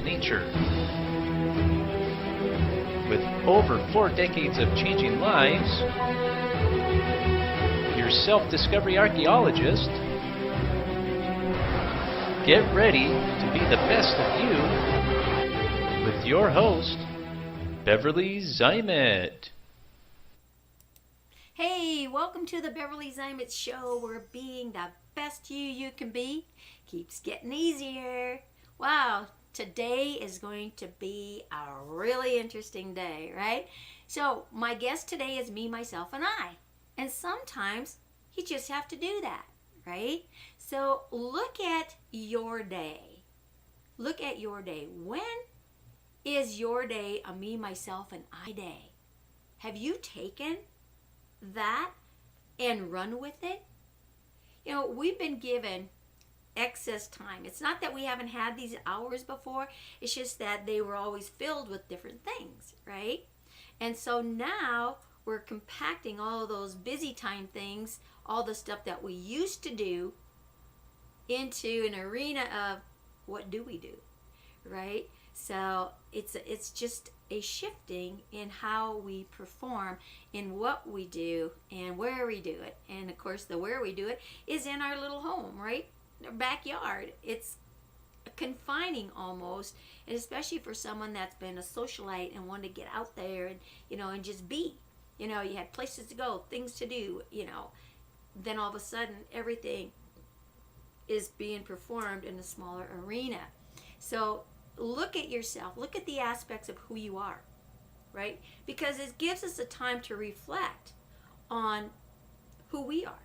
nature. With over 4 decades of changing lives, your self-discovery archaeologist, get ready to be the best of you with your host, Beverly Zeimet. Hey, welcome to the Beverly Zeimet Show, where being the best you can be keeps getting easier. Wow, today is going to be a really interesting day, right? So my guest today is me, myself, and I. And sometimes you just have to do that, right? So look at your day. Look at your day. When is your day a me, myself, and I day? Have you taken that and run with it? You know, we've been given excess time. It's not that we haven't had these hours before, it's just that they were always filled with different things, right? And so now we're compacting all of those busy time things, all the stuff that we used to do, into an arena of what do we do, right? So it's just a shifting in how we perform, in what we do, and where we do it. And of course, the where we do it is in our little home, right? Our backyard. It's confining almost, and especially for someone that's been a socialite and wanted to get out there and, you know, and just be. You know, you had places to go, things to do, you know. Then all of a sudden, everything is being performed in a smaller arena. So look at yourself, look at the aspects of who you are, right? Because it gives us a time to reflect on who we are,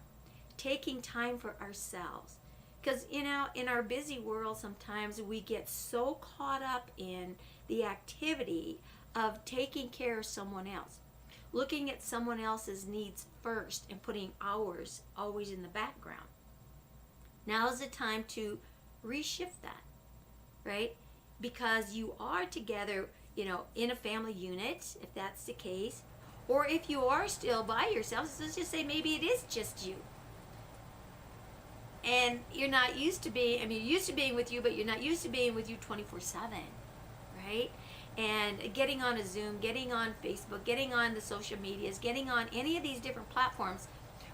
taking time for ourselves. Because, you know, in our busy world, sometimes we get so caught up in the activity of taking care of someone else, looking at someone else's needs first and putting ours always in the background. Now is the time to reshift that, right? Because you are together, you know, in a family unit, if that's the case, or if you are still by yourself, let's just say maybe it is just you. And you're not used to being, I mean, you're used to being with you, but you're not used to being with you 24/7, right? And getting on a Zoom, getting on Facebook, getting on the social medias, getting on any of these different platforms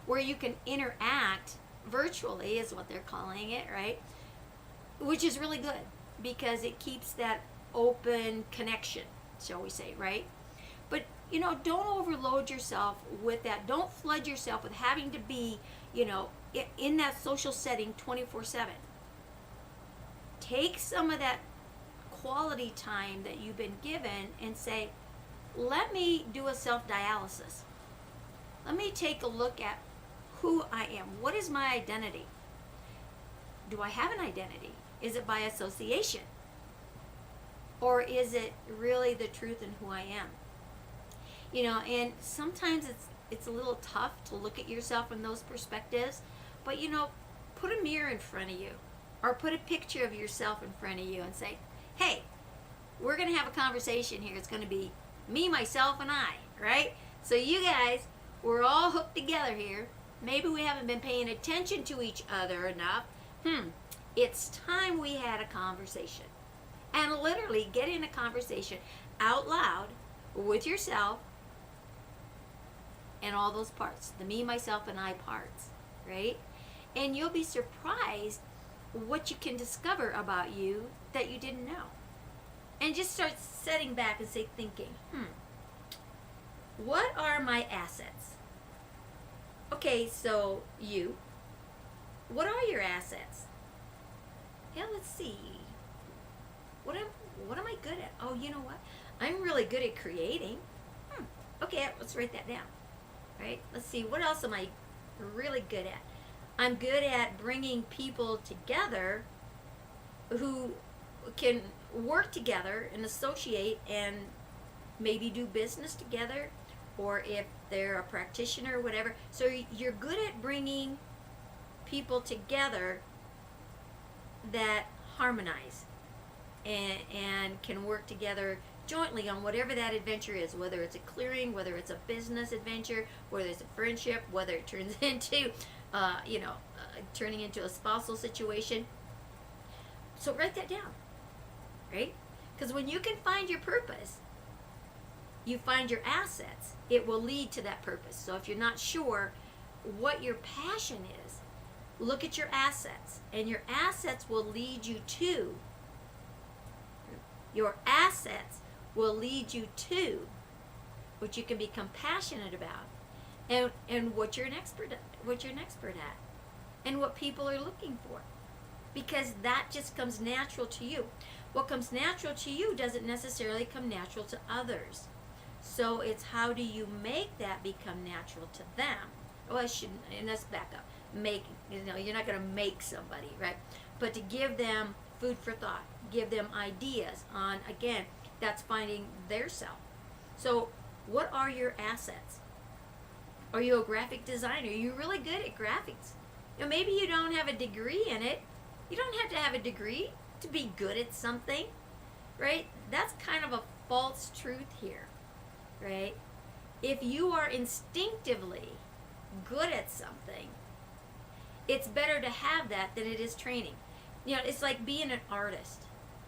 where you can interact virtually, is what they're calling it, right? Which is really good, because it keeps that open connection, shall we say, right? But, you know, don't overload yourself with that. Don't flood yourself with having to be, you know, in that social setting 24/7. Take some of that quality time that you've been given and say, let me do a self-dialysis. Let me take a look at who I am. What is my identity? Do I have an identity? Is it by association? Or is it really the truth in who I am? You know, and sometimes it's a little tough to look at yourself from those perspectives, but, you know, put a mirror in front of you, or put a picture of yourself in front of you and say, hey, we're going to have a conversation here. It's going to be me, myself, and I, right? So you guys, we're all hooked together here. Maybe we haven't been paying attention to each other enough. It's time we had a conversation. And literally get in a conversation out loud with yourself and all those parts, the me, myself, and I parts, right? And you'll be surprised what you can discover about you that you didn't know. And just start setting back and thinking, what are my assets? Okay, so you, what are your assets? Yeah, let's see. What am I good at? Oh, you know what? I'm really good at creating. Okay, let's write that down. Right? Let's see, what else am I really good at? I'm good at bringing people together who can work together and associate and maybe do business together, or if they're a practitioner or whatever. So you're good at bringing people together that harmonize and can work together jointly on whatever that adventure is, whether it's a clearing, whether it's a business adventure, whether it's a friendship, whether it turns into, turning into a spousal situation. So write that down, right? Because when you can find your purpose, you find your assets, it will lead to that purpose. So if you're not sure what your passion is, look at your assets, and your assets will lead you to. Your assets will lead you to what you can become passionate about, and what you're an expert at, and what people are looking for, because that just comes natural to you. What comes natural to you doesn't necessarily come natural to others. So it's how do you make that become natural to them? Oh, I shouldn't, and let's back up. You're not going to make somebody, right? But to give them food for thought, give them ideas on, again, that's finding their self. So what are your assets? Are you a graphic designer? Are you really good at graphics? Maybe you don't have a degree in it. You don't have to have a degree to be good at something, right? That's kind of a false truth here, right? If you are instinctively good at something, it's better to have that than it is training. It's like being an artist,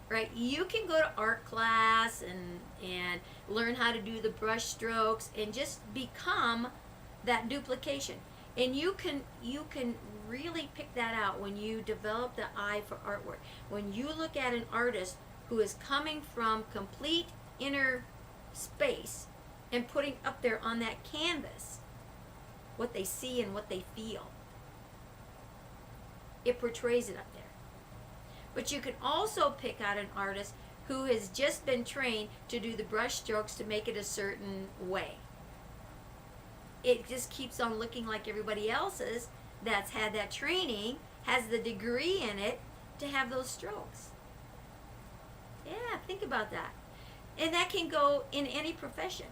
right? You can go to art class and learn how to do the brush strokes and just become that duplication. And you can really pick that out when you develop the eye for artwork. When you look at an artist who is coming from complete inner space and putting up there on that canvas what they see and what they feel, it portrays it up there. But you can also pick out an artist who has just been trained to do the brush strokes to make it a certain way. It just keeps on looking like everybody else's that's had that training, has the degree in it to have those strokes. Yeah, think about that. And that can go in any profession.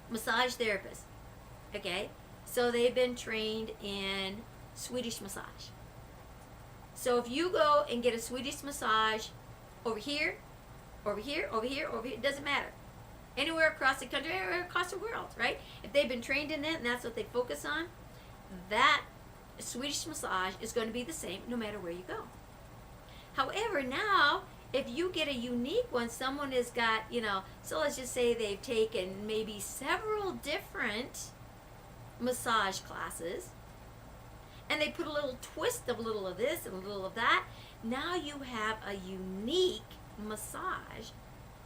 Massage therapist, okay? So they've been trained in Swedish massage. So if you go and get a Swedish massage over here, over here, over here, over here, it doesn't matter. Anywhere across the country, anywhere across the world, right? If they've been trained in that and that's what they focus on, that Swedish massage is going to be the same no matter where you go. However, now, if you get a unique one, someone has got, so let's just say they've taken maybe several different massage classes, and they put a little twist of a little of this and a little of that. Now you have a unique massage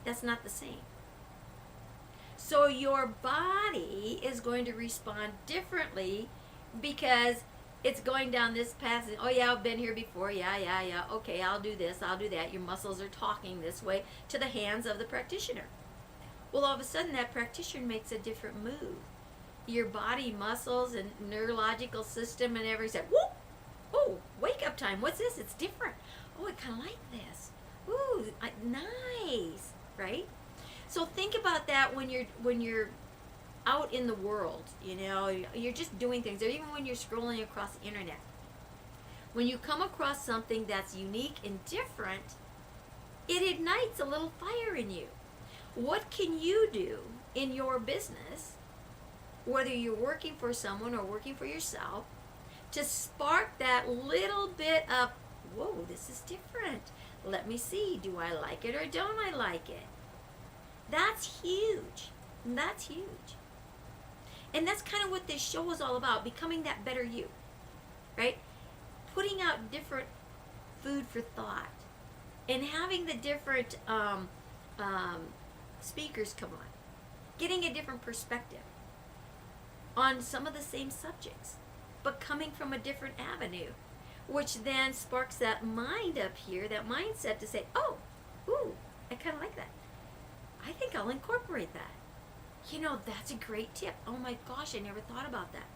that's not the same. So your body is going to respond differently because it's going down this path. And, oh yeah, I've been here before. Yeah. Okay, I'll do this, I'll do that. Your muscles are talking this way to the hands of the practitioner. Well, all of a sudden that practitioner makes a different move. Your body muscles and neurological system and everything said, whoop, oh, wake up time. What's this? It's different. Oh, I kind of like this. Ooh, nice, right? So think about that when you're out in the world, you're just doing things, or even when you're scrolling across the internet. When you come across something that's unique and different, it ignites a little fire in you. What can you do in your business, whether you're working for someone or working for yourself, to spark that little bit of, whoa, this is different. Let me see, do I like it or don't I like it? That's huge. That's huge. And that's kind of what this show is all about, becoming that better you, right? Putting out different food for thought and having the different speakers come on, getting a different perspective on some of the same subjects, but coming from a different avenue, which then sparks that mind up here, that mindset to say, oh, ooh, I kind of like that. I think I'll incorporate that. That's a great tip. Oh my gosh, I never thought about that.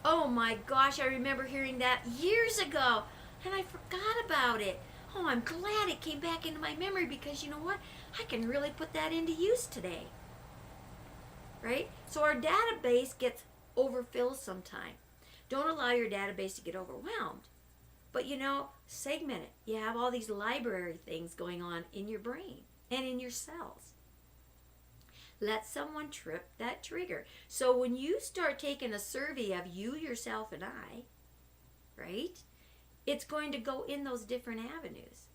Oh my gosh, I remember hearing that years ago, and I forgot about it. Oh, I'm glad it came back into my memory, because you know what? I can really put that into use today. Right? So our database gets overfilled sometime. Don't allow your database to get overwhelmed. But segment it. You have all these library things going on in your brain and in your cells. Let someone trip that trigger. So when you start taking a survey of you, yourself, and I, right, it's going to go in those different avenues.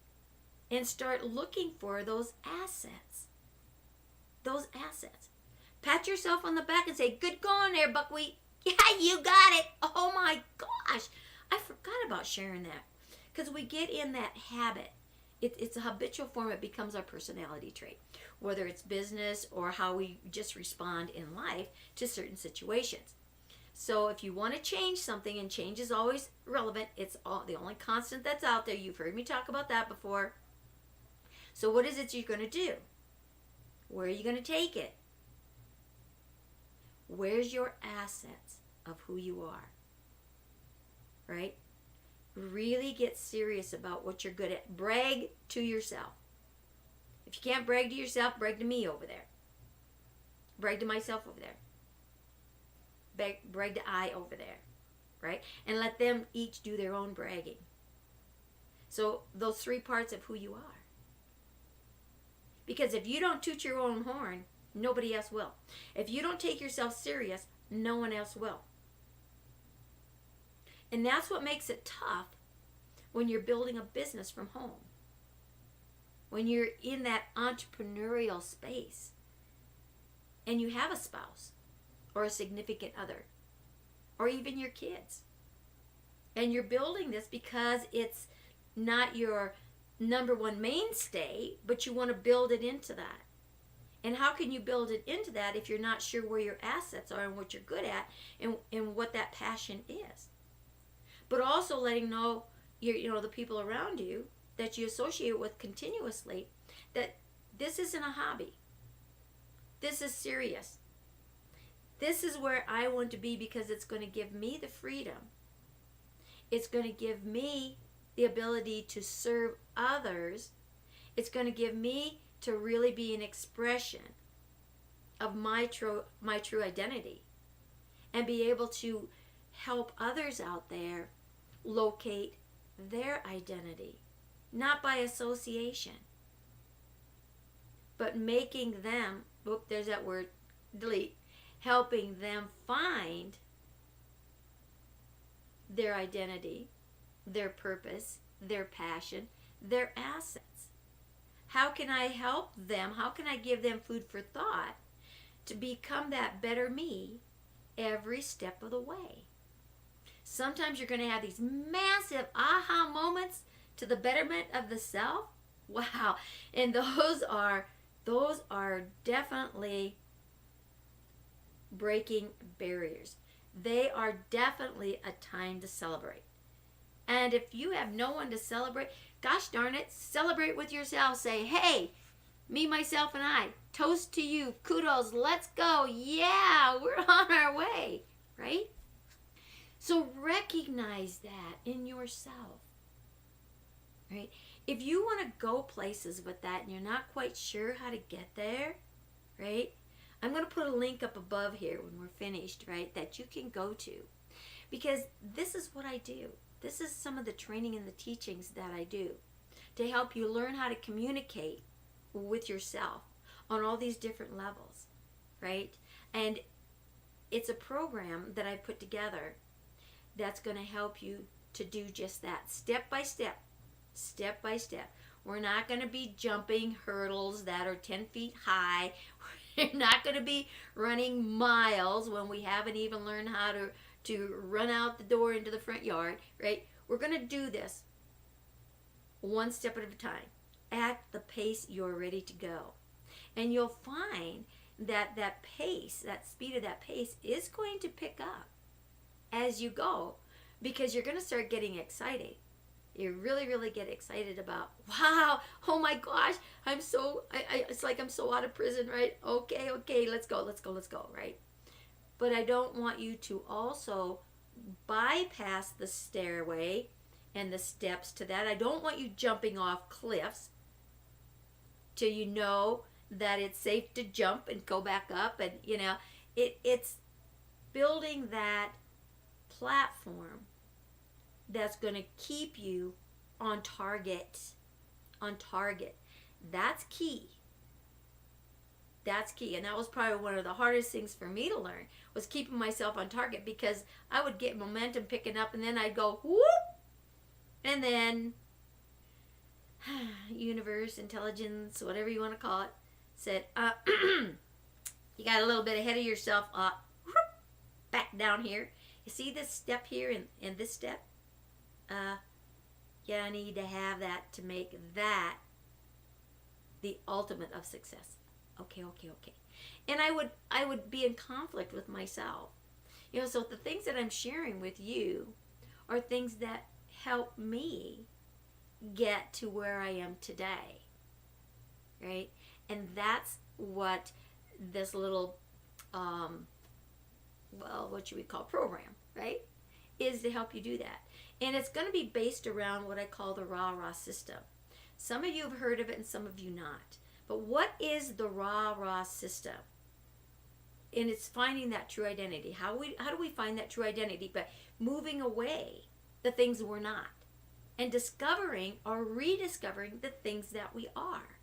and start looking for those assets. Those assets. Pat yourself on the back and say, good going there, buckwheat. Yeah, you got it. Oh my gosh. I forgot about sharing that. Because we get in that habit. It's a habitual form. It becomes our personality trait. Whether it's business or how we just respond in life to certain situations. So if you want to change something, and change is always relevant, it's the only constant that's out there. You've heard me talk about that before. So what is it you're going to do? Where are you going to take it? Where's your assets of who you are? Right? Really get serious about what you're good at. Brag to yourself. If you can't brag to yourself, brag to me over there. Brag to myself over there. Brag to I over there. Right? And let them each do their own bragging. So those three parts of who you are. Because if you don't toot your own horn, nobody else will. If you don't take yourself serious, no one else will. And that's what makes it tough when you're building a business from home. When you're in that entrepreneurial space and you have a spouse or a significant other or even your kids. And you're building this because it's not your number one mainstay, but you want to build it into that. And how can you build it into that if you're not sure where your assets are and what you're good at and what that passion is? But also letting know the people around you that you associate with continuously that this isn't a hobby. This is serious. This is where I want to be because it's going to give me the freedom. It's going to give me the ability to serve others. It's going to give me to really be an expression of my true identity and be able to help others out there locate their identity, not by association, but making them, there's that word, delete, helping them find their identity, their purpose, their passion, their assets. How can I help them? How can I give them food for thought to become that better me every step of the way? Sometimes you're going to have these massive aha moments to the betterment of the self. Wow. And those are definitely breaking barriers. They are definitely a time to celebrate. And if you have no one to celebrate, gosh darn it, celebrate with yourself. Say, hey, me, myself, and I, toast to you, kudos, let's go. Yeah, we're on our way, right? So recognize that in yourself, right? If you want to go places with that and you're not quite sure how to get there, right? I'm going to put a link up above here when we're finished, right, that you can go to. Because this is what I do. This is some of the training and the teachings that I do to help you learn how to communicate with yourself on all these different levels, right? And it's a program that I put together that's going to help you to do just that, step by step, step by step. We're not going to be jumping hurdles that are 10 feet high. We're not going to be running miles when we haven't even learned how to run out the door into the front yard, right? We're going to do this one step at a time at the pace you're ready to go. And you'll find that that pace, that speed of that pace is going to pick up as you go because you're going to start getting excited. You really, really get excited about, wow, oh my gosh, it's like I'm so out of prison, right? Okay, let's go, right? But I don't want you to also bypass the stairway and the steps to that. I don't want you jumping off cliffs till you know that it's safe to jump and go back up. And, it's building that platform that's going to keep you on target. That's key. That's key. And that was probably one of the hardest things for me to learn, was keeping myself on target, because I would get momentum picking up and then I'd go whoop, and then universe, intelligence, whatever you want to call it, said, you got a little bit ahead of yourself, back down here. You see this step here and this step? Yeah, I need to have that to make that the ultimate of success. Okay. And I would be in conflict with myself. So the things that I'm sharing with you are things that help me get to where I am today. Right? And that's what this little what should we call program, right? Is to help you do that. And it's going to be based around what I call the RARRA System. Some of you have heard of it and some of you not. But what is the RARRA System? And it's finding that true identity. How do we find that true identity? By moving away the things we're not and discovering or rediscovering the things that we are.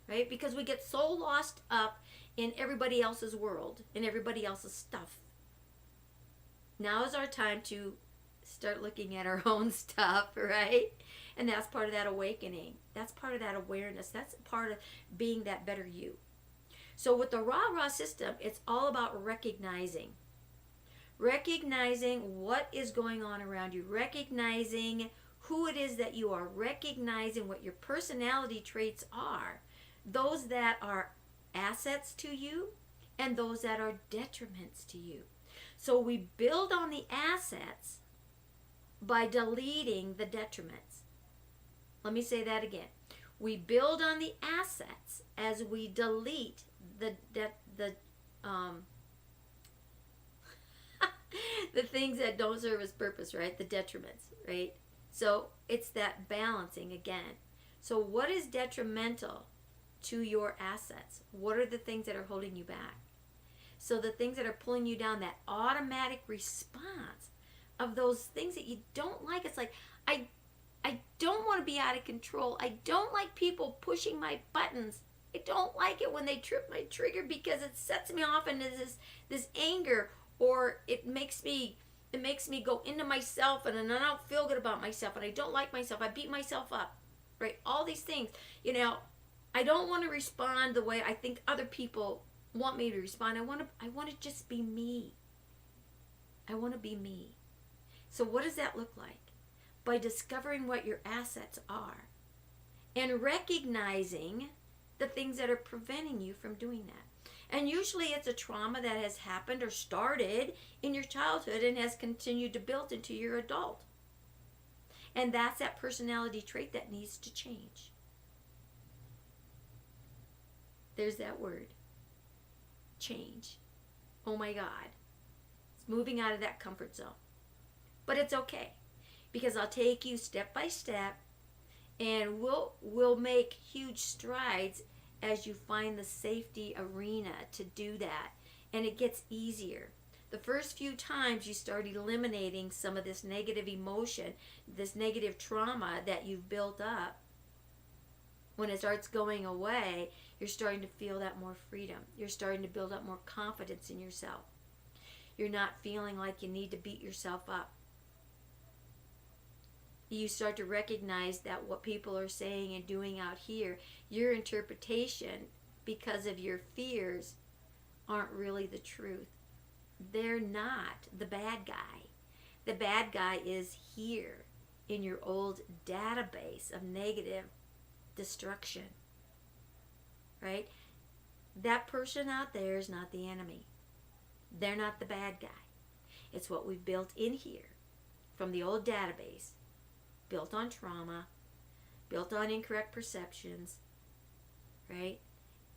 Right? Because we get so lost up in everybody else's world and everybody else's stuff. Now is our time to start looking at our own stuff, right? And that's part of that awakening. That's part of that awareness. That's part of being that better you. So with the RARRA System, it's all about recognizing what is going on around you, recognizing who it is that you are, recognizing what your personality traits are, those that are assets to you and those that are detriments to you. So we build on the assets by deleting the detriments. Let me say that again. We build on the assets as we delete the things that don't serve its purpose, right? The detriments, right? So it's that balancing again. So what is detrimental to your assets? What are the things that are holding you back? So the things that are pulling you down, that automatic response of those things that you don't like. It's like, I don't want to be out of control. I don't like people pushing my buttons. I don't like it when they trip my trigger because it sets me off into this anger, or it makes me go into myself and I don't feel good about myself and I don't like myself. I beat myself up, right? All these things. I don't want to respond the way I think other people want me to respond. I want to just be me. I want to be me. So what does that look like? By discovering what your assets are and recognizing the things that are preventing you from doing that. And usually it's a trauma that has happened or started in your childhood and has continued to build into your adult. And that's that personality trait that needs to change. There's that word. Change. Oh my God. It's moving out of that comfort zone. But it's okay, because I'll take you step by step and we'll make huge strides as you find the safety arena to do that. And it gets easier. The first few times you start eliminating some of this negative emotion, this negative trauma that you've built up, when it starts going away, you're starting to feel that more freedom. You're starting to build up more confidence in yourself. You're not feeling like you need to beat yourself up. You start to recognize that what people are saying and doing out here, your interpretation because of your fears, aren't really the truth. They're not the bad guy. The bad guy is here in your old database of negative destruction, right? That person out there is not the enemy. They're not the bad guy. It's what we've built in here from the old database, built on trauma, built on incorrect perceptions, right?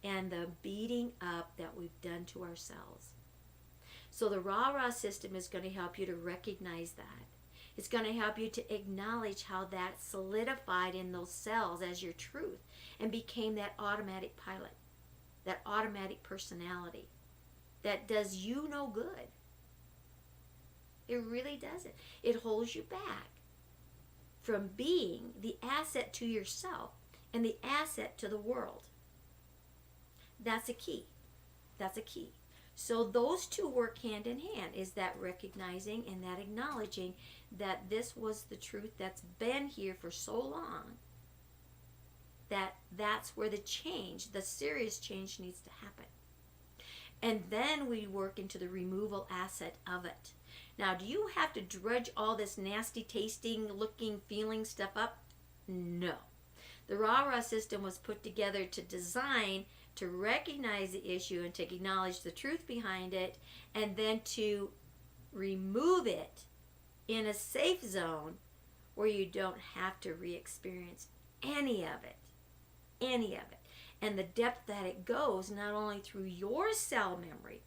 And the beating up that we've done to ourselves. So the RARRA system is going to help you to recognize that. It's going to help you to acknowledge how that solidified in those cells as your truth and became that automatic pilot, that automatic personality that does you no good. It really doesn't. It holds you back from being the asset to yourself and the asset to the world. That's a key. That's a key. So those two work hand in hand, is that recognizing and that acknowledging that this was the truth that's been here for so long that's where the change, the serious change, needs to happen. And then we work into the removal asset of it. Now, do you have to drudge all this nasty tasting, looking, feeling stuff up? No. The RARRA system was put together to design to recognize the issue and to acknowledge the truth behind it, and then to remove it in a safe zone where you don't have to re-experience any of it. Any of it. And the depth that it goes, not only through your cell memory,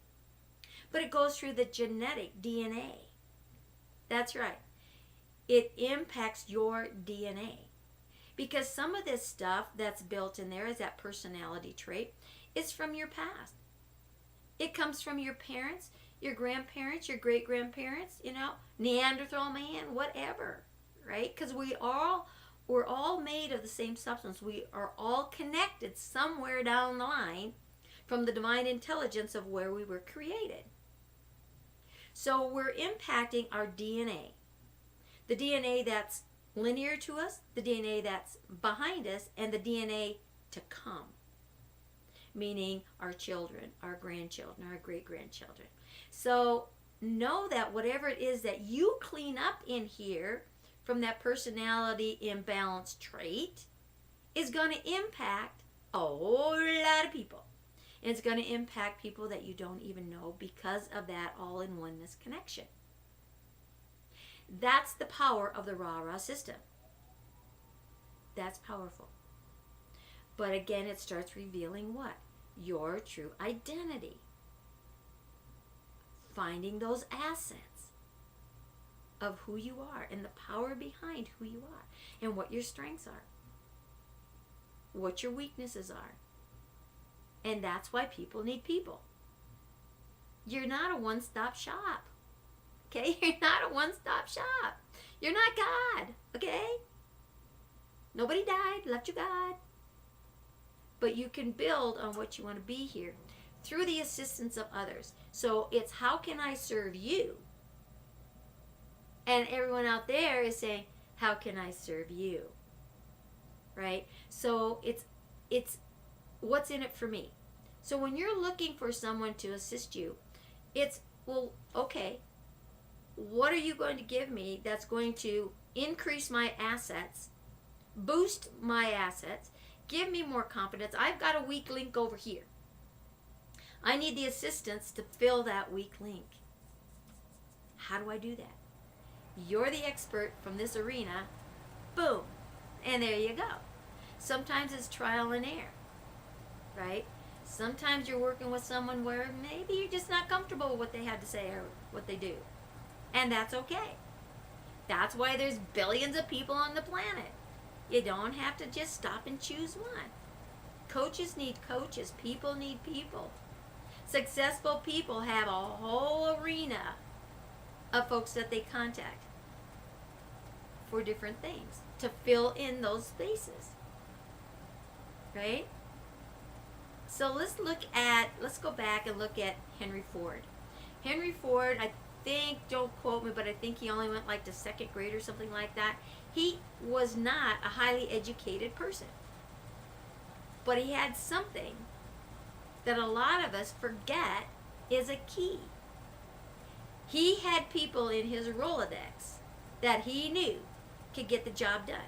but it goes through the genetic DNA. That's right. It impacts your DNA. Because some of this stuff that's built in there, is that personality trait, is from your past. It comes from your parents, your grandparents, your great-grandparents, Neanderthal man, whatever, right? Because we're all made of the same substance. We are all connected somewhere down the line from the divine intelligence of where we were created. So we're impacting our DNA. The DNA that's linear to us, the DNA that's behind us, and the DNA to come. Meaning our children, our grandchildren, our great-grandchildren. So know that whatever it is that you clean up in here from that personality imbalance trait is going to impact a whole lot of people. And it's going to impact people that you don't even know because of that all-in-oneness connection. That's the power of the RARRA system. That's powerful. But again, it starts revealing what? Your true identity. Finding those assets of who you are and the power behind who you are and what your strengths are, what your weaknesses are. And that's why people need people. You're not a one-stop shop. Okay? You're not a one-stop shop. You're not God. Okay? Nobody died, left you God. But you can build on what you want to be here through the assistance of others. So it's how can I serve you? And everyone out there is saying, how can I serve you? Right? So it's what's in it for me. So when you're looking for someone to assist you, it's, well, okay, what are you going to give me that's going to increase my assets, boost my assets, give me more confidence? I've got a weak link over here. I need the assistance to fill that weak link. How do I do that? You're the expert from this arena. Boom. And there you go. Sometimes it's trial and error, right? Sometimes you're working with someone where maybe you're just not comfortable with what they have to say or what they do. And that's okay. That's why there's billions of people on the planet. You don't have to just stop and choose one. Coaches need coaches. People need people. Successful people have a whole arena of folks that they contact for different things to fill in those spaces. Right? So let's go back and look at Henry Ford. Henry Ford, I think, don't quote me, but I think he only went like to second grade or something like that. He was not a highly educated person. But he had something that a lot of us forget is a key. He had people in his Rolodex that he knew could get the job done.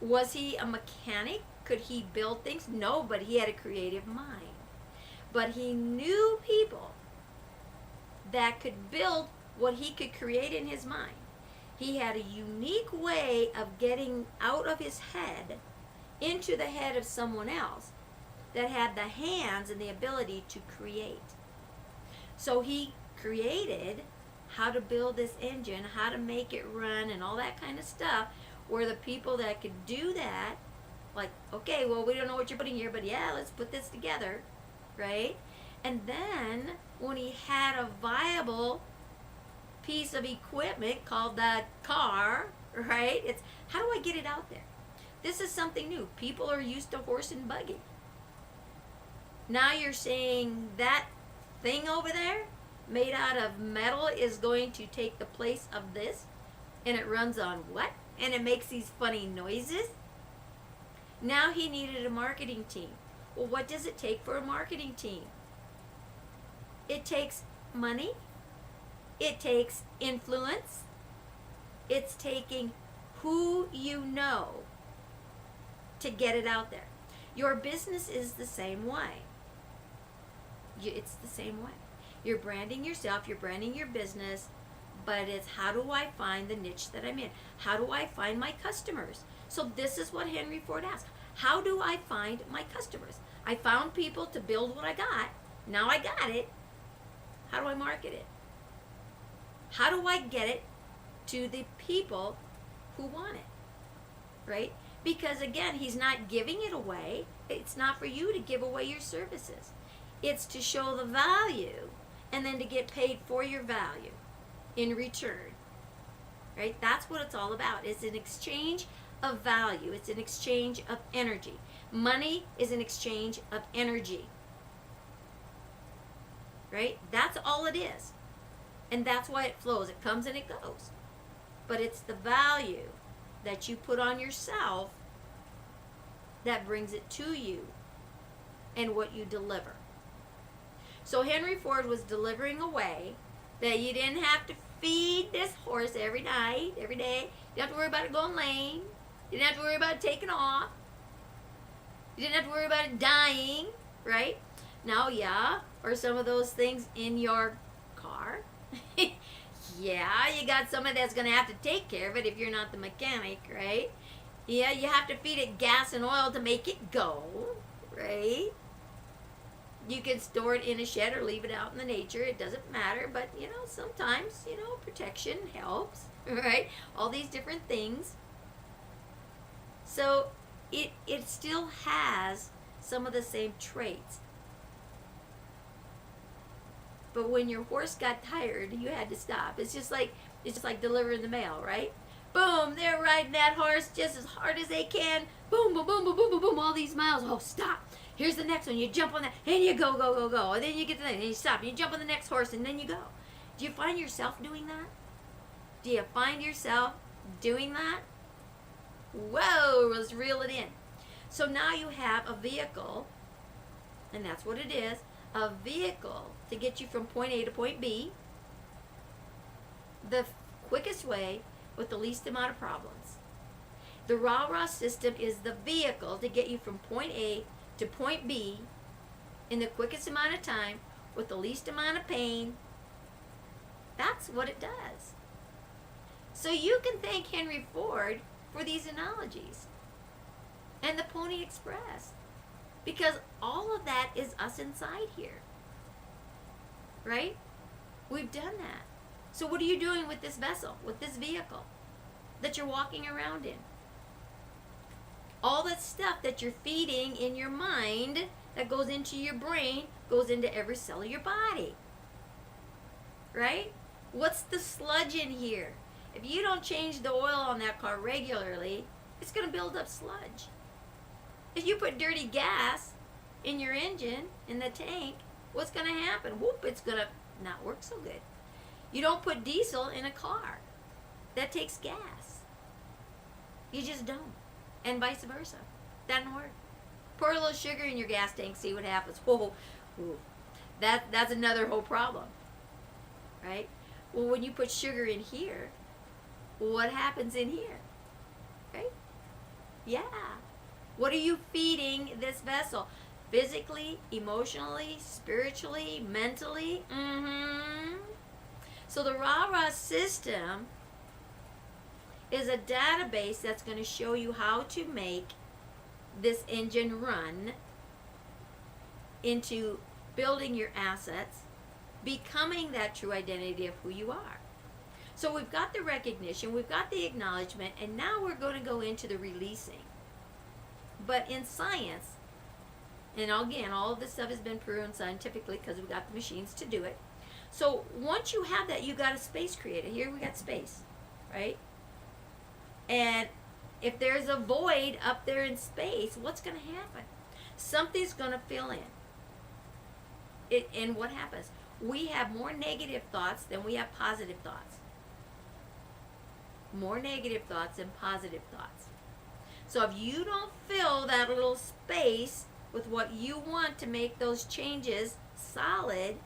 Was he a mechanic? Could he build things? No, but he had a creative mind. But he knew people that could build what he could create in his mind. He had a unique way of getting out of his head into the head of someone else that had the hands and the ability to create. So he created how to build this engine, how to make it run, and all that kind of stuff, where the people that could do that, like, okay, well, we don't know what you're putting here, but yeah, let's put this together, right? And then when he had a viable piece of equipment called the car, right? It's, how do I get it out there? This is something new. People are used to horse and buggy. Now you're saying that thing over there made out of metal is going to take the place of this, and it runs on what? And it makes these funny noises? Now he needed a marketing team. Well, what does it take for a marketing team? It takes money. It takes influence. It's taking who you know to get it out there. Your business is the same way. It's the same way. You're branding yourself, you're branding your business, but it's how do I find the niche that I'm in? How do I find my customers? So this is what Henry Ford asked. How do I find my customers? I found people to build what I got. Now I got it. How do I market it? How do I get it to the people who want it? Right? Because again, he's not giving it away. It's not for you to give away your services. It's to show the value and then to get paid for your value in return. Right? That's what it's all about. It's an exchange of value. It's an exchange of energy. Money is an exchange of energy. Right? That's all it is. And that's why it flows. It comes and it goes. But it's the value that you put on yourself that brings it to you and what you deliver. So Henry Ford was delivering a way that you didn't have to feed this horse every night, every day. You didn't have to worry about it going lame. You didn't have to worry about it taking off. You didn't have to worry about it dying, right? Now, yeah, are some of those things in your car? Yeah, you got someone that's going to have to take care of it if you're not the mechanic, right? Yeah, you have to feed it gas and oil to make it go, right? You can store it in a shed or leave it out in the nature. It doesn't matter, but, sometimes, protection helps, right? All these different things. So it still has some of the same traits. But when your horse got tired, you had to stop. It's just like delivering the mail, right? Boom, they're riding that horse just as hard as they can. Boom, boom, boom, boom, boom, boom, boom, all these miles. Oh, stop. Here's the next one. You jump on that, and you go, go, go, go. And then you get to the next, and you stop. And you jump on the next horse, and then you go. Do you find yourself doing that? Do you find yourself doing that? Whoa, let's reel it in. So now you have a vehicle, and that's what it is, a vehicle to get you from point A to point B, the quickest way with the least amount of problems. The RARRA system is the vehicle to get you from point A to point B in the quickest amount of time with the least amount of pain. That's what it does. So you can thank Henry Ford for these analogies and the Pony Express, because all of that is us inside here, right? We've done that. So what are you doing with this vessel, with this vehicle that you're walking around in? All that stuff that you're feeding in your mind that goes into your brain goes into every cell of your body, right? What's the sludge in here? If you don't change the oil on that car regularly, it's going to build up sludge. If you put dirty gas in your engine, in the tank, what's going to happen? Whoop, it's going to not work so good. You don't put diesel in a car. That takes gas. You just don't. And vice versa. Doesn't work. Pour a little sugar in your gas tank, see what happens. Whoa, whoa. That's another whole problem. Right? Well, when you put sugar in here, what happens in here? Right? Yeah. What are you feeding this vessel? Physically, emotionally, spiritually, mentally? So the RARRA system is a database that's going to show you how to make this engine run into building your assets, becoming that true identity of who you are. So we've got the recognition, we've got the acknowledgement, and now we're going to go into the releasing. But in science, and again, all of this stuff has been proven scientifically because we've got the machines to do it. So once you have that, you got a space created. Here we got space, right? And if there's a void up there in space, what's going to happen? Something's going to fill in. And what happens? We have more negative thoughts than we have positive thoughts. More negative thoughts than positive thoughts. So if you don't fill that little space with what you want to make those changes solid,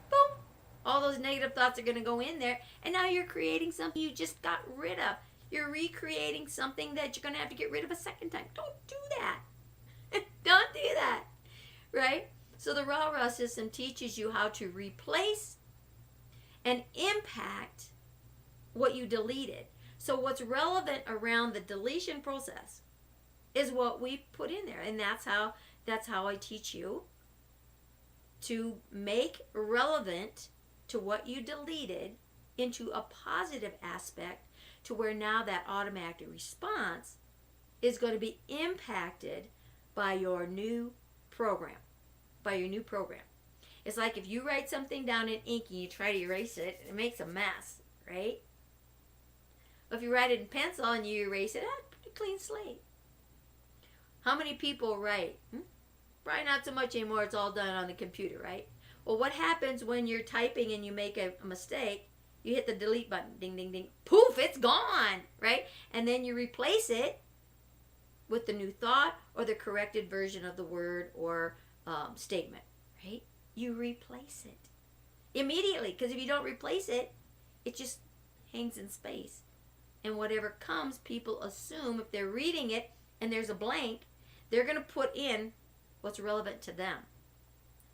boom, all those negative thoughts are going to go in there, and now you're creating something you just got rid of. You're recreating something that you're going to have to get rid of a second time. Don't do that. Don't do that. Right? So the RARRA system teaches you how to replace and impact what you deleted. So what's relevant around the deletion process is what we put in there. And that's how I teach you to make relevant to what you deleted into a positive aspect, to where now that automatic response is going to be impacted by your new program. It's like if you write something down in ink and you try to erase it, it makes a mess, right? If you write it in pencil and you erase it, pretty clean slate. How many people write? Probably not so much anymore. It's all done on the computer, right? Well, what happens when you're typing and you make a mistake? You hit the delete button, ding, ding, ding. Poof, it's gone, right? And then you replace it with the new thought or the corrected version of the word or statement, right? You replace it immediately, because if you don't replace it, it just hangs in space. And whatever comes, people assume if they're reading it and there's a blank, they're going to put in what's relevant to them,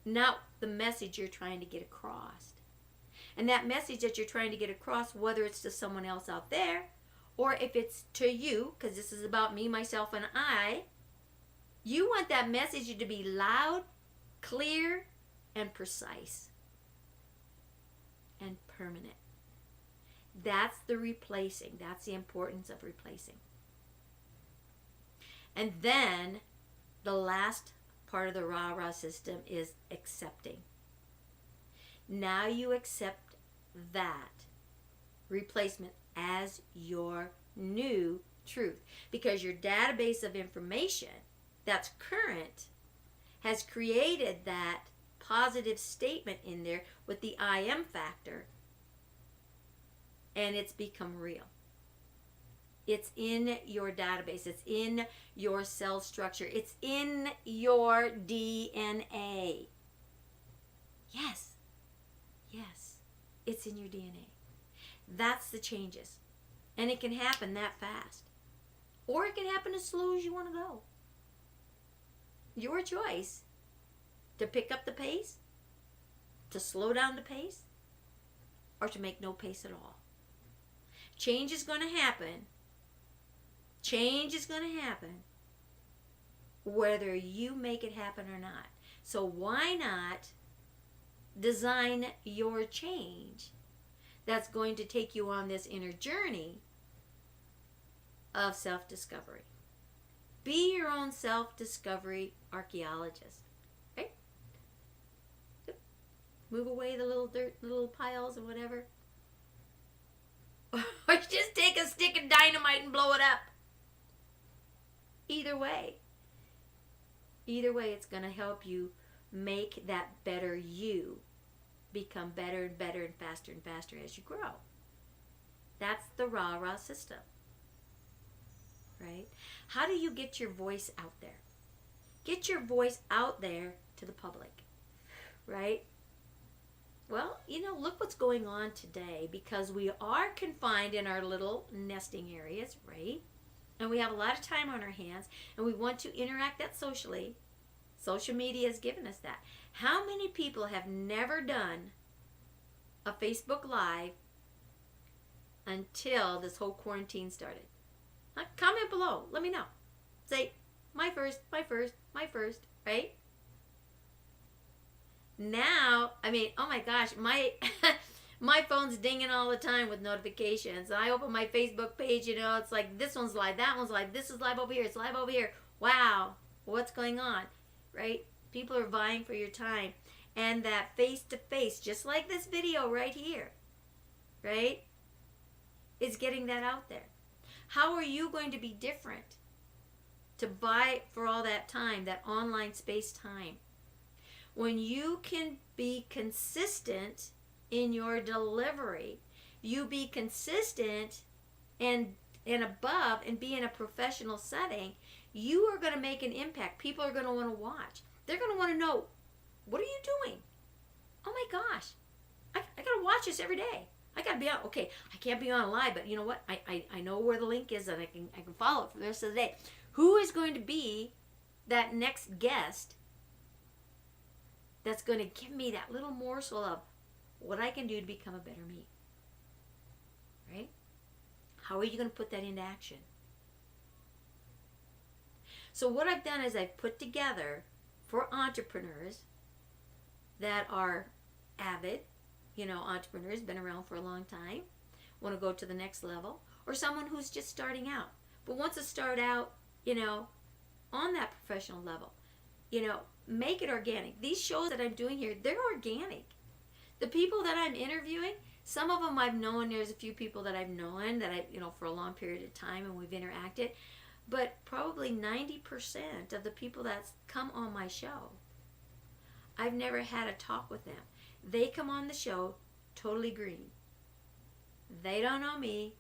not the message you're trying to get across. And that message that you're trying to get across, whether it's to someone else out there or if it's to you, because this is about me, myself, and I, you want that message to be loud, clear, and precise and permanent. That's the replacing. That's the importance of replacing. And then the last part of the RARRA system is accepting. Now you accept that replacement as your new truth, because your database of information that's current has created that positive statement in there with the I am factor, and it's become real. It's in your database. It's in your cell structure. It's in your DNA. Yes. Yes. It's in your DNA. That's the changes. And it can happen that fast. Or it can happen as slow as you want to go. Your choice to pick up the pace, to slow down the pace, or to make no pace at all. Change is going to happen. Change is going to happen whether you make it happen or not. So why not design your change that's going to take you on this inner journey of self-discovery? Be your own self-discovery archaeologist. Right? Move away the little dirt, little piles or whatever. Or just take a stick of dynamite and blow it up. Either way, it's going to help you make that better you become better and better and faster as you grow. That's the RARRA system. Right? How do you get your voice out there? Get your voice out there to the public. Right? Well, look what's going on today, because we are confined in our little nesting areas, right? And we have a lot of time on our hands, and we want to interact that socially. Social media has given us that. How many people have never done a Facebook Live until this whole quarantine started? Comment below. Let me know. Say, my first, right? Now, oh my gosh, my phone's dinging all the time with notifications. I open my Facebook page, it's like this one's live, that one's live, this is live over here, it's live over here. Wow, what's going on, right? People are vying for your time. And that face-to-face, just like this video right here, right, is getting that out there. How are you going to be different to vie for all that time, that online space time? When you can be consistent in your delivery, you be consistent and and above and be in a professional setting, you are going to make an impact. People are going to want to watch. They're going to want to know, what are you doing? Oh my gosh, I got to watch this every day. I got to be on. Okay, I can't be on live, but you know what? I know where the link is, and I can follow it for the rest of the day. Who is going to be that next guest that's going to give me that little morsel of what I can do to become a better me? Right? How are you going to put that into action? So what I've done is I've put together for entrepreneurs that are avid, entrepreneurs, been around for a long time, want to go to the next level, or someone who's just starting out, but wants to start out, on that professional level. Make it organic. These shows that I'm doing here, they're organic. The people that I'm interviewing, some of them I've known. There's a few people that I've known that for a long period of time, and we've interacted. But probably 90% of the people that come on my show, I've never had a talk with them. They come on the show totally green. They don't know me,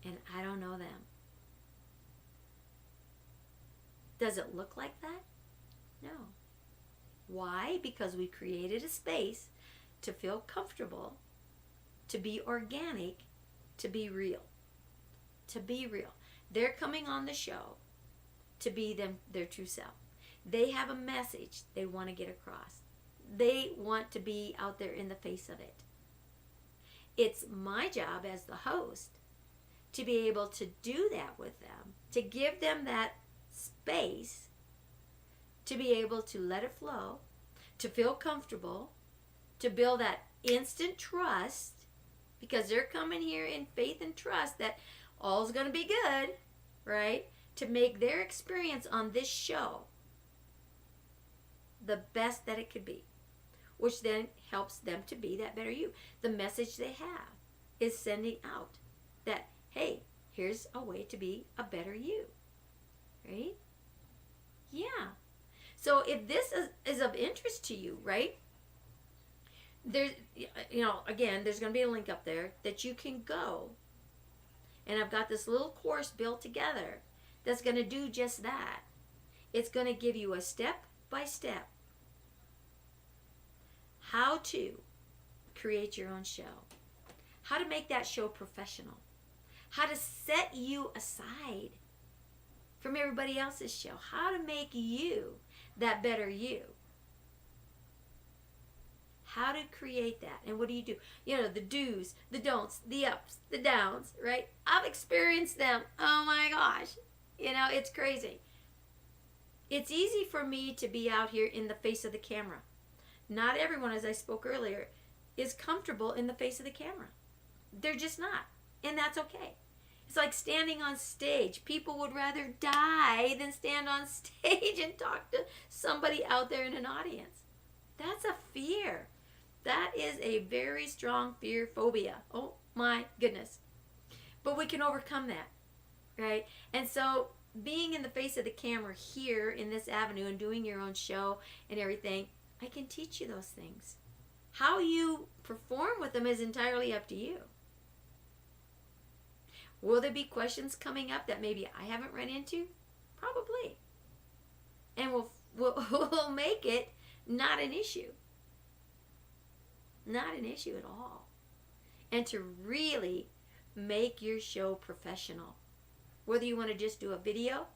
and I don't know them. Does it look like that? No. Why? Because we created a space to feel comfortable, to be organic, to be real. To be real. They're coming on the show to be their true self. They have a message they want to get across. They want to be out there in the face of it. It's my job as the host to be able to do that with them, to give them that space, to be able to let it flow, to feel comfortable, to build that instant trust, because they're coming here in faith and trust that all's going to be good, right? To make their experience on this show the best that it could be, which then helps them to be that better you. The message they have is sending out that, hey, here's a way to be a better you, right? Yeah. So if this is of interest to you, right, there's, again, there's going to be a link up there that you can go. And I've got this little course built together that's going to do just that. It's going to give you a step-by-step how to create your own show, how to make that show professional, how to set you aside from everybody else's show, how to make you that better you, how to create that. And what do? The do's, the don'ts, the ups, the downs, right? I've experienced them. Oh my gosh. It's crazy. It's easy for me to be out here in the face of the camera. Not everyone, as I spoke earlier, is comfortable in the face of the camera. They're just not. And that's okay. It's like standing on stage. People would rather die than stand on stage and talk to somebody out there in an audience. That's a fear. That is a very strong fear phobia. Oh my goodness. But we can overcome that, right? And so being in the face of the camera here in this avenue and doing your own show and everything, I can teach you those things. How you perform with them is entirely up to you. Will there be questions coming up that maybe I haven't run into? Probably. And we'll make it not an issue. Not an issue at all. And to really make your show professional. Whether you want to just do a video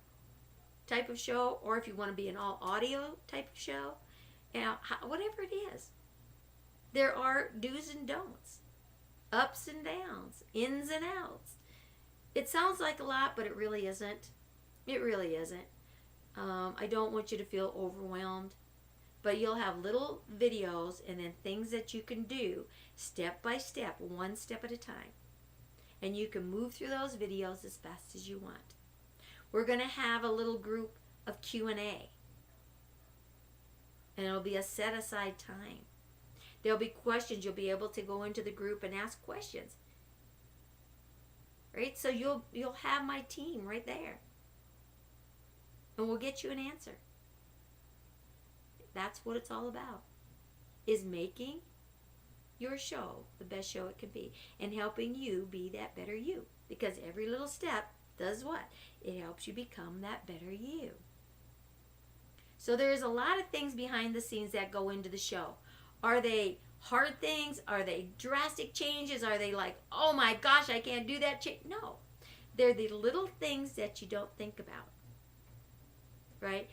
type of show, or if you want to be an all audio type of show, whatever it is. There are do's and don'ts, ups and downs, ins and outs. It sounds like a lot, but it really isn't. It really isn't. I don't want you to feel overwhelmed, but you'll have little videos and then things that you can do step by step, one step at a time. And you can move through those videos as fast as you want. We're going to have a little group of Q&A. And it'll be a set aside time. There'll be questions. You'll be able to go into the group and ask questions. Right? So you'll have my team right there. And we'll get you an answer. That's what it's all about. Is making your show the best show it can be. And helping you be that better you. Because every little step does what? It helps you become that better you. So there's a lot of things behind the scenes that go into the show. Are they hard things? Are they drastic changes? Are they like, oh my gosh, I can't do that change? No. They're the little things that you don't think about. Right?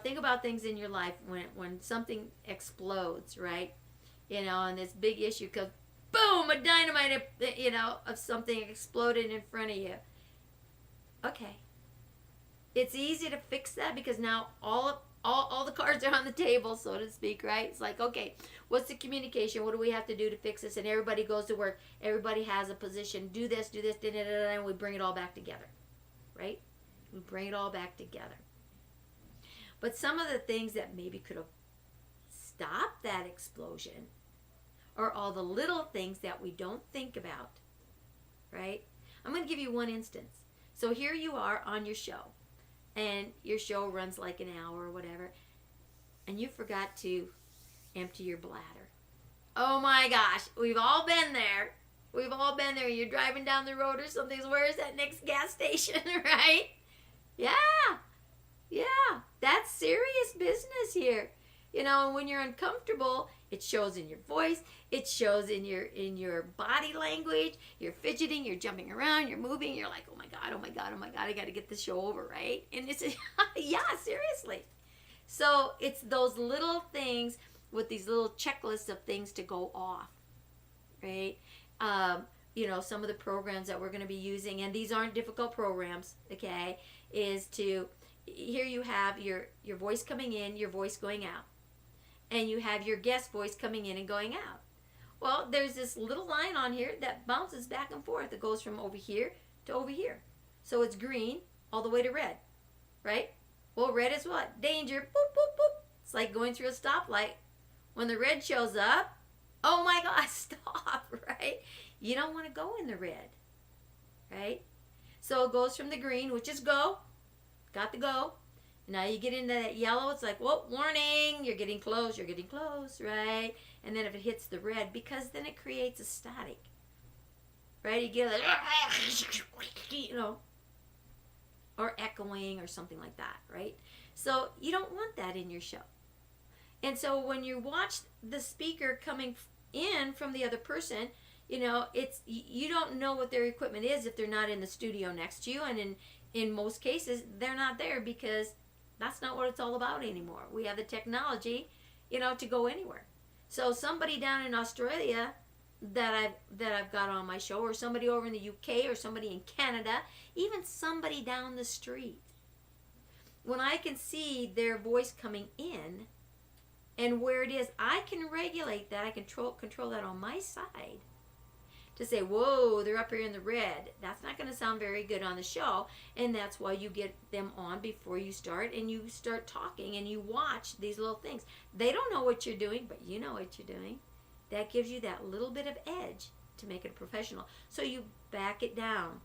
Think about things in your life when something explodes, right? And this big issue comes, boom, a dynamite, of something exploded in front of you. Okay. It's easy to fix that because now all the cards are on the table, so to speak, right? It's like, okay, what's the communication? What do we have to do to fix this? And everybody goes to work. Everybody has a position. Do this, and we bring it all back together, right? We bring it all back together. But some of the things that maybe could have stopped that explosion are all the little things that we don't think about, right? I'm going to give you one instance. So here you are on your show, and your show runs like an hour or whatever, and you forgot to empty your bladder. Oh my gosh, we've all been there. We've all been there. You're driving down the road or something. Where's that next gas station, right? Yeah. That's serious business here. When you're uncomfortable, it shows in your voice. It shows in your body language. You're fidgeting. You're jumping around. You're moving. You're like, oh my God. I got to get this show over, right? And it's, yeah, seriously. So it's those little things with these little checklists of things to go off, right? Some of the programs that we're going to be using, and these aren't difficult programs, okay, is to, here you have your voice coming in, your voice going out. And you have your guest voice coming in and going out. Well, there's this little line on here that bounces back and forth. It goes from over here to over here. So it's green all the way to red, right? Well, red is what? Danger. Boop, boop, boop. It's like going through a stoplight. When the red shows up, oh my God, stop, right? You don't want to go in the red, right? So it goes from the green, which is go. Got to go. Now you get into that yellow, it's like, whoa, warning, you're getting close, right? And then if it hits the red, because then it creates a static, right? You get like, or echoing or something like that, right? So you don't want that in your show. And so when you watch the speaker coming in from the other person, it's, you don't know what their equipment is if they're not in the studio next to you. And in most cases, they're not there because that's not what it's all about anymore. We have the technology, to go anywhere. So somebody down in Australia that I've got on my show, or somebody over in the UK, or somebody in Canada, even somebody down the street, when I can see their voice coming in and where it is, I can regulate that. I control that on my side. To say, whoa, they're up here in the red. That's not going to sound very good on the show. And that's why you get them on before you start, and you start talking and you watch these little things. They don't know what you're doing, but you know what you're doing. That gives you that little bit of edge to make it professional. So you back it down,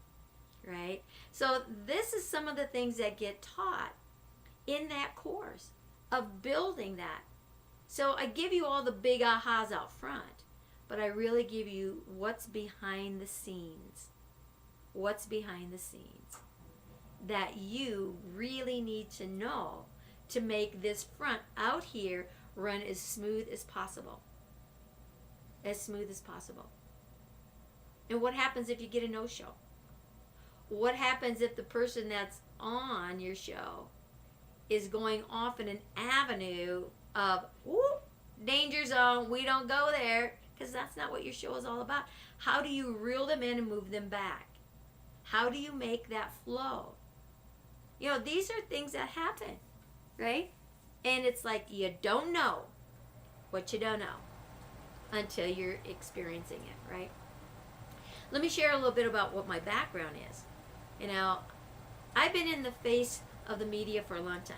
right? So this is some of the things that get taught in that course of building that. So I give you all the big ahas out front. But I really give you what's behind the scenes. What's behind the scenes that you really need to know to make this front out here run as smooth as possible. As smooth as possible. And what happens if you get a no-show? What happens if the person that's on your show is going off in an avenue of, whoop, danger zone, we don't go there? Because that's not what your show is all about. How do you reel them in and move them back? How do you make that flow? These are things that happen, right? And it's like you don't know what you don't know until you're experiencing it, right? Let me share a little bit about what my background is. I've been in the face of the media for a long time.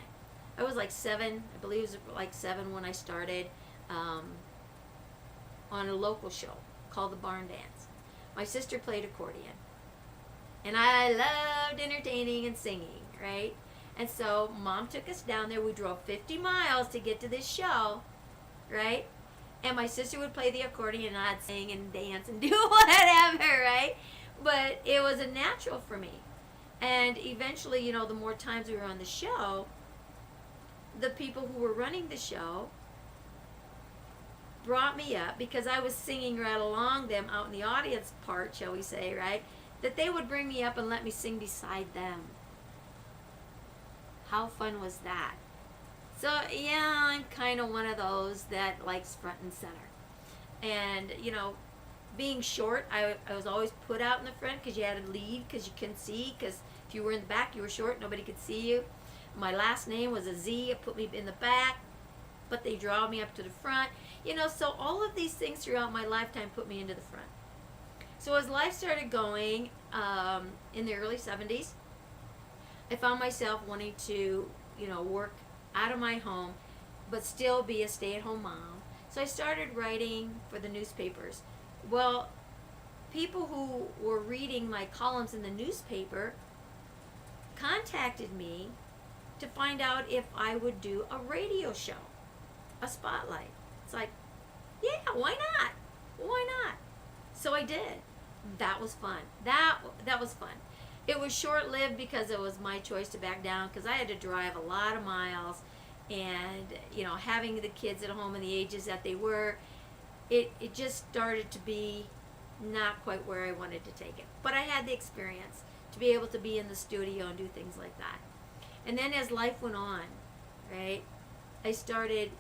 I was like 7, I believe it was like 7 when I started. On a local show called the Barn Dance. My sister played accordion. And I loved entertaining and singing, right? And so Mom took us down there. We drove 50 miles to get to this show, right? And my sister would play the accordion and I'd sing and dance and do whatever, right? But it was a natural for me. And eventually, you know, the more times we were on the show, the people who were running the show brought me up because I was singing right along them out in the audience part, shall we say, right? That they would bring me up and let me sing beside them. How fun was that? So, yeah, I'm kind of one of those that likes front and center. And, you know, being short, I was always put out in the front because you had to lead because you couldn't see. Because if you were in the back, you were short, nobody could see you. My last name was a Z, it put me in the back, but they draw me up to the front. You know, so all of these things throughout my lifetime put me into the front. So as life started going in the early 70s, I found myself wanting to, you know, work out of my home, but still be a stay-at-home mom. So I started writing for the newspapers. Well, people who were reading my columns in the newspaper contacted me to find out if I would do a radio show, a spotlight. It's like, yeah, why not? Why not? So I did. That was fun. That was fun. It was short-lived because it was my choice to back down because I had to drive a lot of miles, and you know, having the kids at home in the ages that they were, it just started to be not quite where I wanted to take it. But I had the experience to be able to be in the studio and do things like that. And then as life went on, right, I started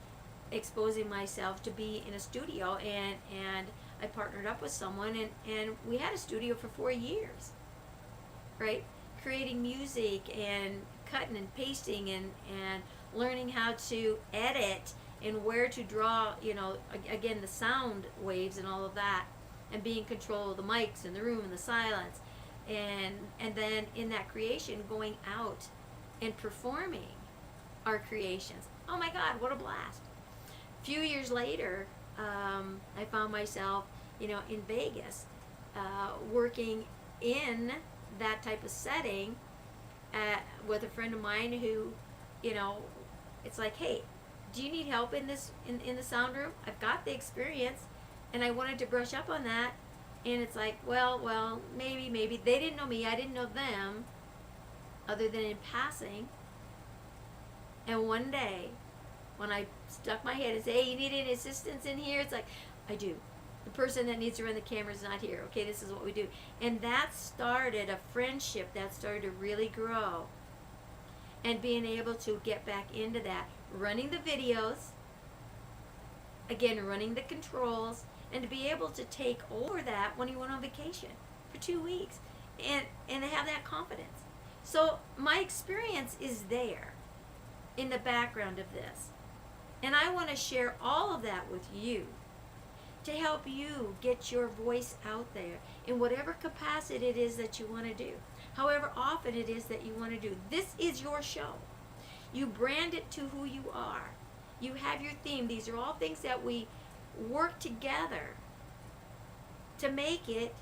exposing myself to be in a studio, and I partnered up with someone, and we had a studio for 4 years, right, creating music and cutting and pasting and learning how to edit and where to draw, you know, again, the sound waves and all of that, and being in control of the mics and the room and the silence, and then in that creation going out and performing our creations. Oh my God, what a blast. A few years later, I found myself, you know, in Vegas, working in that type of setting with a friend of mine who, you know, it's like, hey, do you need help in this in the sound room? I've got the experience, and I wanted to brush up on that. And it's like, well, maybe they didn't know me, I didn't know them, other than in passing. And one day, when I stuck my head and said, hey, you need any assistance in here? It's like, I do. The person that needs to run the camera is not here. Okay, this is what we do. And that started a friendship that started to really grow. And being able to get back into that, running the videos, again, running the controls, and to be able to take over that when you went on vacation for 2 weeks and have that confidence. So my experience is there in the background of this. And I want to share all of that with you to help you get your voice out there in whatever capacity it is that you want to do, however often it is that you want to do. This is your show. You brand it to who you are. You have your theme. These are all things that we work together to make it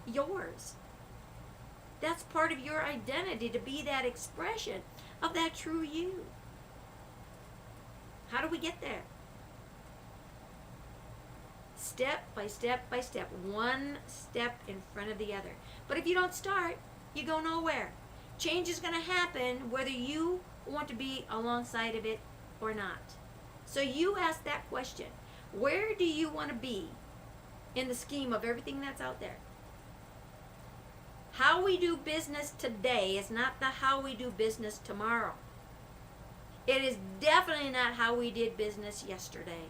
yours. That's part of your identity, to be that expression of that true you. How do we get there? Step by step by step, one step in front of the other. But if you don't start, you go nowhere. Change is going to happen whether you want to be alongside of it or not. So you ask that question. Where do you want to be in the scheme of everything that's out there? How we do business today is not the how we do business tomorrow. It is definitely not how we did business yesterday.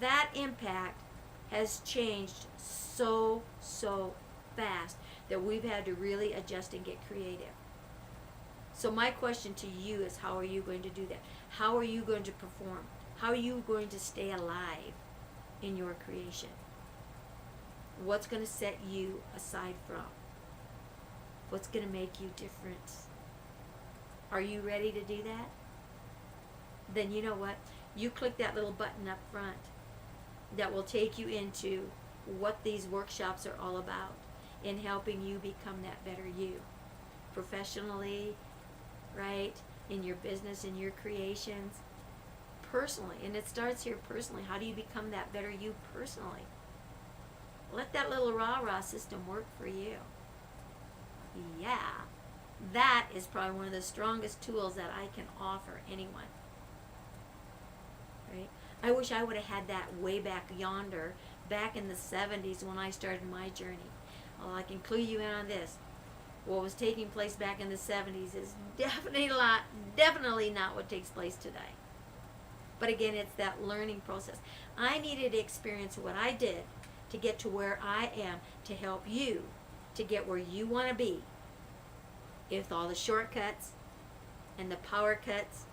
That impact has changed so fast that we've had to really adjust and get creative. So my question to you is, how are you going to do that? How are you going to perform? How are you going to stay alive in your creation? What's going to set you aside from? What's going to make you different? Are you ready to do that? Then you know what? You click that little button up front that will take you into what these workshops are all about in helping you become that better you. Professionally, right? In your business, in your creations, personally. And it starts here personally. How do you become that better you personally? Let that little RARRA system work for you. Yeah, that is probably one of the strongest tools that I can offer anyone. Right? I wish I would have had that way back yonder, back in the 70s when I started my journey. Well, I can clue you in on this. What was taking place back in the 70s is definitely not what takes place today. But again, it's that learning process. I needed to experience what I did to get to where I am, to help you to get where you want to be. With all the shortcuts and the power cuts,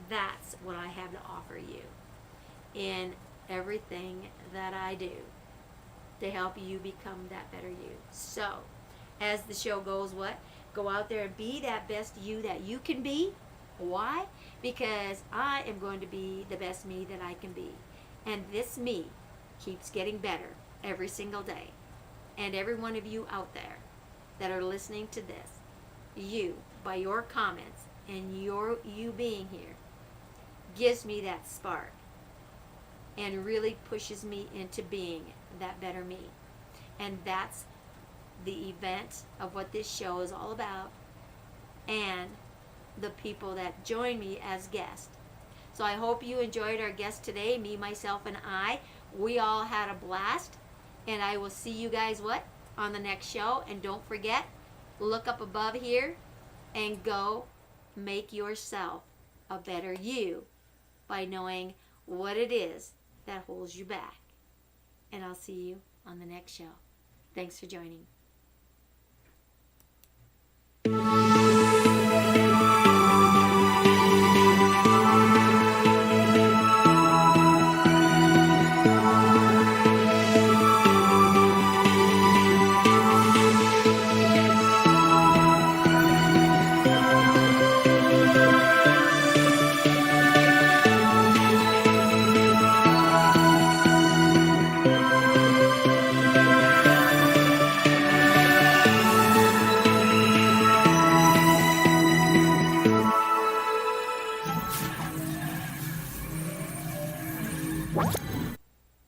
that's what I have to offer you in everything that I do to help you become that better you. So, as the show goes, what? Go out there and be that best you that you can be. Why? Because I am going to be the best me that I can be. And this me keeps getting better every single day. And every one of you out there that are listening to this, you, by your comments and you being here, gives me that spark and really pushes me into being that better me. And that's the event of what this show is all about, and the people that join me as guests. So I hope you enjoyed our guest today, me, myself, and I. We all had a blast, and I will see you guys on the next show. And don't forget, look up above here and go make yourself a better you by knowing what it is that holds you back. And I'll see you on the next show. Thanks for joining. What?